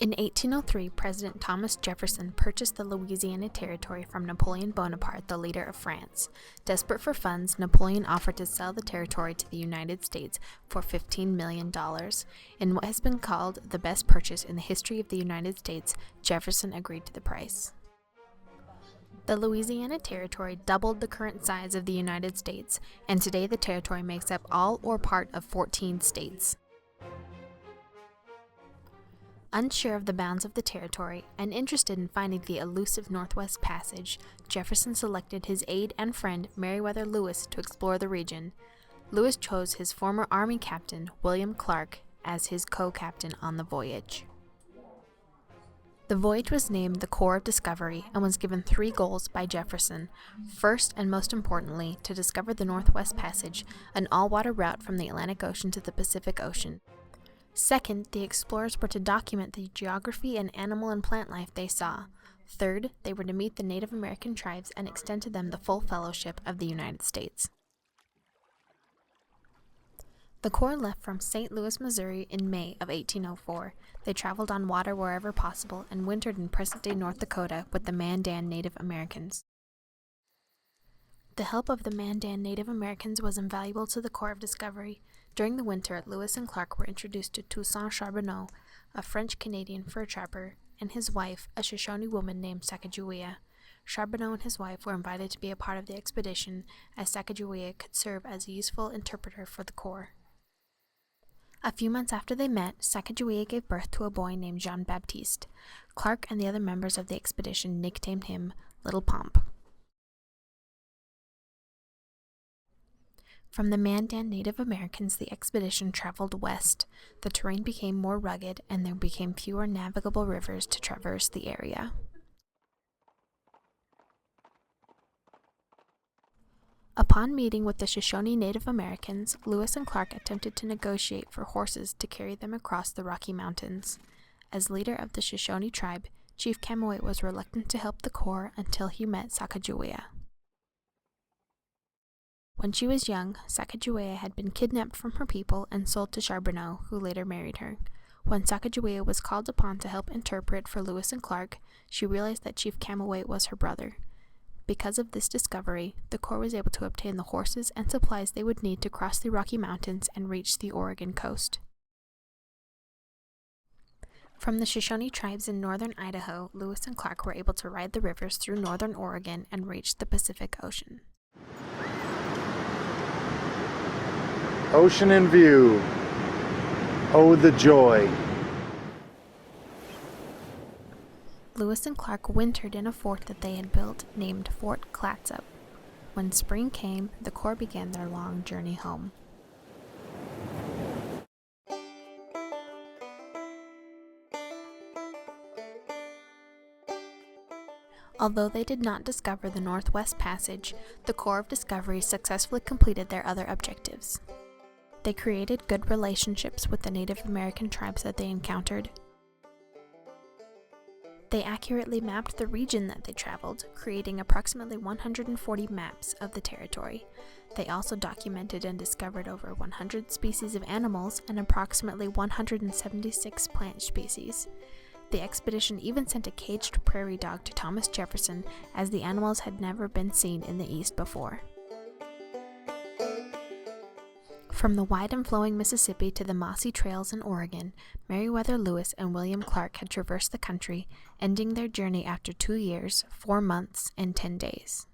In 1803, President Thomas Jefferson purchased the Louisiana Territory from Napoleon Bonaparte, the leader of France. Desperate for funds, Napoleon offered to sell the territory to the United States for $15 million. In what has been called the best purchase in the history of the United States, Jefferson agreed to the price. The Louisiana Territory doubled the current size of the United States, and today the territory makes up all or part of 14 states. Unsure of the bounds of the territory and interested in finding the elusive Northwest Passage, Jefferson selected his aide and friend Meriwether Lewis to explore the region. Lewis chose his former Army captain, William Clark, as his co-captain on the voyage. The voyage was named the Corps of Discovery and was given 3 goals by Jefferson. First, and most importantly, to discover the Northwest Passage, an all-water route from the Atlantic Ocean to the Pacific Ocean. Second, the explorers were to document the geography and animal and plant life they saw. Third, they were to meet the Native American tribes and extend to them the full fellowship of the United States. The Corps left from St. Louis, Missouri in May of 1804. They traveled on water wherever possible and wintered in present-day North Dakota with the Mandan Native Americans. The help of the Mandan Native Americans was invaluable to the Corps of Discovery. During the winter, Lewis and Clark were introduced to Toussaint Charbonneau, a French-Canadian fur trapper, and his wife, a Shoshone woman named Sacagawea. Charbonneau and his wife were invited to be a part of the expedition, as Sacagawea could serve as a useful interpreter for the Corps. A few months after they met, Sacagawea gave birth to a boy named Jean-Baptiste. Clark and the other members of the expedition nicknamed him Little Pomp. From the Mandan Native Americans, the expedition traveled west. The terrain became more rugged, and there became fewer navigable rivers to traverse the area. Upon meeting with the Shoshone Native Americans, Lewis and Clark attempted to negotiate for horses to carry them across the Rocky Mountains. As leader of the Shoshone tribe, Chief Camoet was reluctant to help the Corps until he met Sacagawea. When she was young, Sacagawea had been kidnapped from her people and sold to Charbonneau, who later married her. When Sacagawea was called upon to help interpret for Lewis and Clark, she realized that Chief Camoet was her brother. Because of this discovery, the Corps was able to obtain the horses and supplies they would need to cross the Rocky Mountains and reach the Oregon coast. From the Shoshone tribes in northern Idaho, Lewis and Clark were able to ride the rivers through northern Oregon and reach the Pacific Ocean. Ocean in view. Oh, the joy. Lewis and Clark wintered in a fort that they had built named Fort Clatsop. When spring came, the Corps began their long journey home. Although they did not discover the Northwest Passage, the Corps of Discovery successfully completed their other objectives. They created good relationships with the Native American tribes that they encountered. They accurately mapped the region that they traveled, creating approximately 140 maps of the territory. They also documented and discovered over 100 species of animals and approximately 176 plant species. The expedition even sent a caged prairie dog to Thomas Jefferson, as the animals had never been seen in the East before. From the wide and flowing Mississippi to the mossy trails in Oregon, Meriwether Lewis and William Clark had traversed the country, ending their journey after 2 years, 4 months, and 10 days.